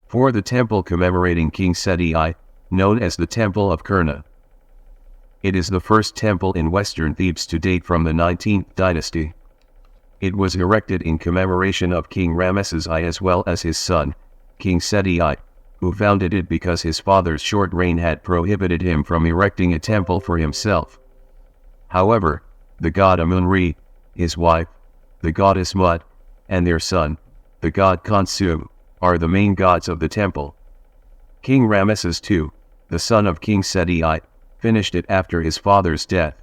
4. The temple commemorating King Seti I, known as the Temple of Qurna. It is the first temple in western Thebes to date from the 19th dynasty. It was erected in commemoration of King Ramesses I as well as his son, King Seti I, who founded it because his father's short reign had prohibited him from erecting a temple for himself. However, the god Amun-Re, his wife, the goddess Mut, and their son, the god Khonsu, are the main gods of the temple. King Ramesses II, the son of King Seti I, finished it after his father's death.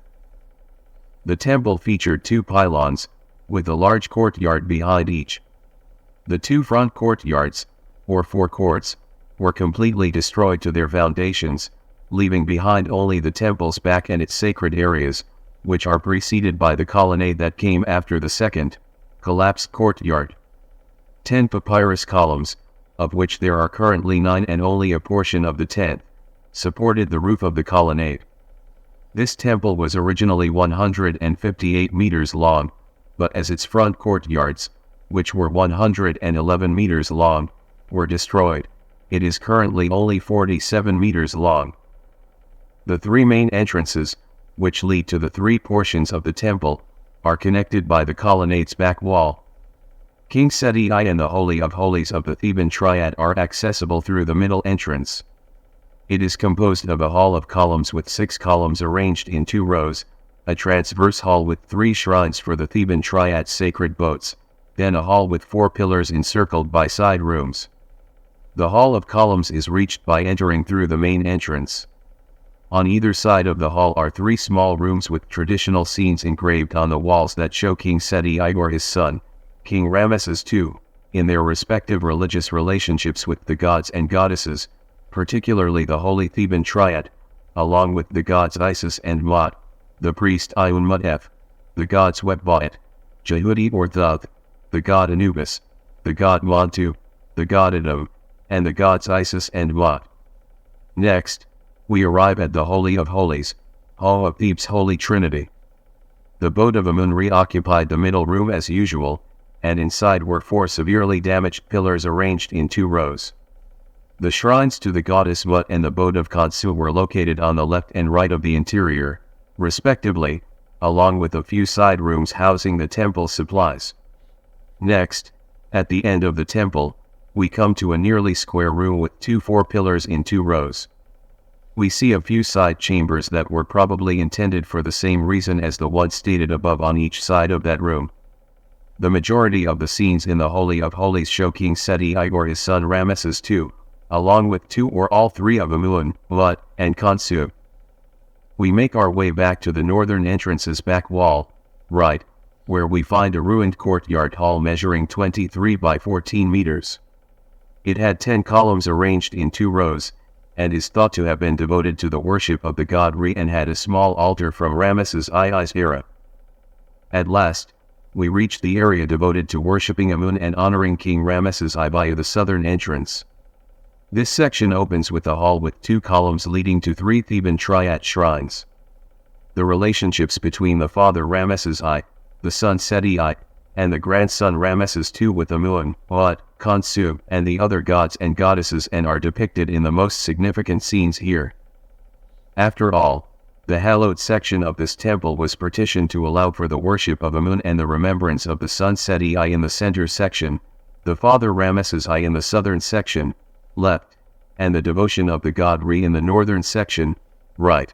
The temple featured 2 pylons, with a large courtyard behind each. The 2 front courtyards, or forecourts, were completely destroyed to their foundations, leaving behind only the temple's back and its sacred areas, which are preceded by the colonnade that came after the second, collapsed courtyard. 10 papyrus columns, of which there are currently 9 and only a portion of the 10th, supported the roof of the colonnade. This temple was originally 158 meters long, but as its front courtyards, which were 111 meters long, were destroyed, it is currently only 47 meters long. The 3 main entrances, which lead to the 3 portions of the temple, are connected by the colonnade's back wall. King Seti I and the Holy of Holies of the Theban Triad are accessible through the middle entrance. It is composed of a hall of columns with 6 columns arranged in 2 rows, a transverse hall with 3 shrines for the Theban Triad's sacred boats, then a hall with 4 pillars encircled by side rooms. The hall of columns is reached by entering through the main entrance. On either side of the hall are 3 small rooms with traditional scenes engraved on the walls that show King Seti I or his son, King Ramesses II, in their respective religious relationships with the gods and goddesses, particularly the Holy Theban Triad, along with the gods Isis and Mut, the priest Iun-Mutef, the gods Wetbaet, Jehudi or Thuth, the god Anubis, the god Montu, the god Adam, and the gods Isis and Mut. Next, we arrive at the Holy of Holies, Hall of Thebes' Holy Trinity. The boat of Amun-Re occupied the middle room as usual, and inside were 4 severely damaged pillars arranged in 2 rows. The shrines to the goddess Mut and the boat of Khonsu were located on the left and right of the interior, respectively, along with a few side rooms housing the temple's supplies. Next, at the end of the temple, we come to a nearly square room with 2 4-pillars in 2 rows. We see a few side chambers that were probably intended for the same reason as the ones stated above on each side of that room. The majority of the scenes in the Holy of Holies show King Seti I or his son Ramesses II, along with 2 or all 3 of Amun, Mut, and Khonsu. We make our way back to the northern entrance's back wall, right, where we find a ruined courtyard hall measuring 23 by 14 meters. It had 10 columns arranged in 2 rows, and is thought to have been devoted to the worship of the god Re and had a small altar from Ramesses I's era. At last, we reach the area devoted to worshipping Amun and honoring King Ramesses I via the southern entrance. This section opens with a hall with 2 columns leading to 3 Theban Triad shrines. The relationships between the father Ramesses I, the son Seti I, and the grandson Ramesses II with Amun, Mut, Khonsu, and the other gods and goddesses and are depicted in the most significant scenes here. After all, the hallowed section of this temple was partitioned to allow for the worship of Amun and the remembrance of the son Seti I in the center section, the father Ramesses I in the southern section, left, and the devotion of the god Re in the northern section, right.